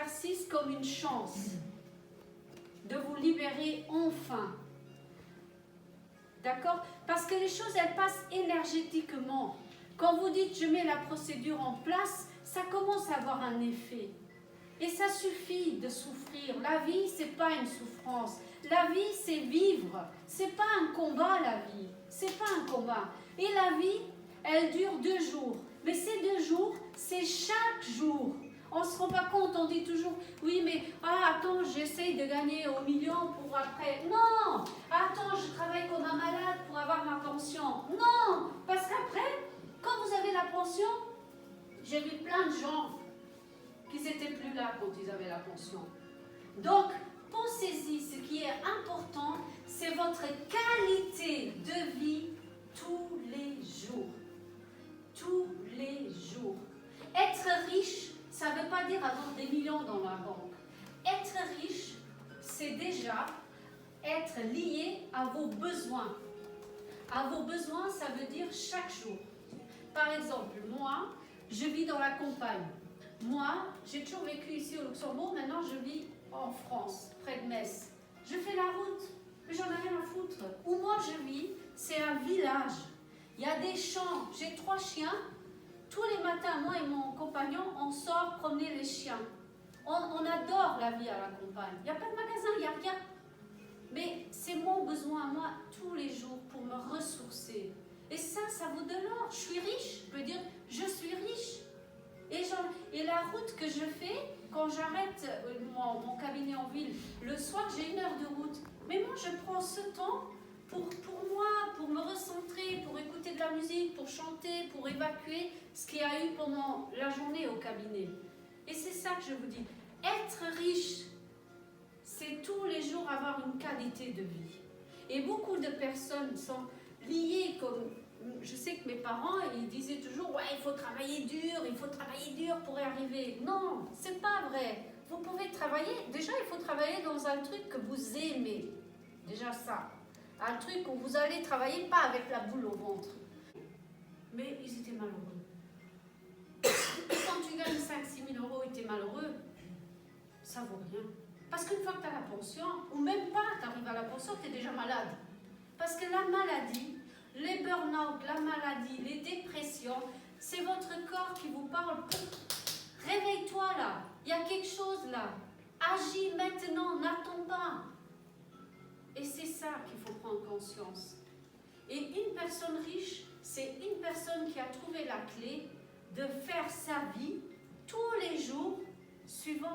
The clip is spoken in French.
exercice comme une chance de vous libérer enfin. D'accord? Parce que les choses, elles passent énergétiquement. Quand vous dites je mets la procédure en place, ça commence à avoir un effet. Et ça suffit de souffrir. La vie, c'est pas une souffrance. La vie, c'est vivre. C'est pas un combat, la vie. C'est pas un combat. Et la vie, elle dure 2 jours. Mais ces 2 jours, c'est chaque jour. On ne se rend pas compte, on dit toujours, oui, mais attends, j'essaye de gagner au million pour après. Non! Attends, je travaille comme un malade pour avoir ma pension. Non! Parce qu'après, quand vous avez la pension, j'ai vu plein de gens qui n'étaient plus là quand ils avaient la pension. Donc, pensez-y, ce qui est important, c'est votre qualité de vie tous les jours. Tous les jours. Être riche, ça ne veut pas dire avoir des millions dans la banque. Être riche, c'est déjà être lié à vos besoins. À vos besoins, ça veut dire chaque jour. Par exemple, moi, je vis dans la campagne. Moi, j'ai toujours vécu ici au Luxembourg, maintenant je vis en France, près de Metz. Je fais la route, mais j'en ai rien à foutre. Où moi je vis, c'est un village. Il y a des champs, j'ai 3 chiens. Tous les matins, moi et mon compagnon, on sort promener les chiens. On adore la vie à la campagne. Il n'y a pas de magasin, il n'y a rien. Mais c'est mon besoin, moi, tous les jours, pour me ressourcer. Et ça vaut de l'or. Je suis riche, je peux dire, je suis riche. Et la route que je fais, quand j'arrête mon cabinet en ville, le soir, j'ai 1 heure de route. Mais moi, je prends ce temps pour moi, pour me recentrer, pour écouter de la musique, pour chanter, pour évacuer ce qu'il y a eu pendant la journée au cabinet. Et c'est ça que je vous dis. Être riche, c'est tous les jours avoir une qualité de vie. Et beaucoup de personnes sont liées comme... Je sais que mes parents, ils disaient toujours « Ouais, il faut travailler dur pour y arriver. » Non, c'est pas vrai. Vous pouvez travailler. Déjà, il faut travailler dans un truc que vous aimez. Déjà ça. Un truc où vous allez travailler pas avec la boule au ventre. Mais ils étaient malheureux. Quand tu gagnes 5-6 000 euros et tu es malheureux, ça vaut rien. Parce qu'une fois que tu as la pension, ou même pas, tu arrives à la pension, tu es déjà malade. Parce que la maladie, les burn-out, la maladie, les dépressions, c'est votre corps qui vous parle. Réveille-toi là, il y a quelque chose là. Agis maintenant, n'attends pas. Et c'est ça qu'il faut prendre conscience. Et une personne riche, c'est une personne qui a trouvé la clé de faire sa vie tous les jours suivant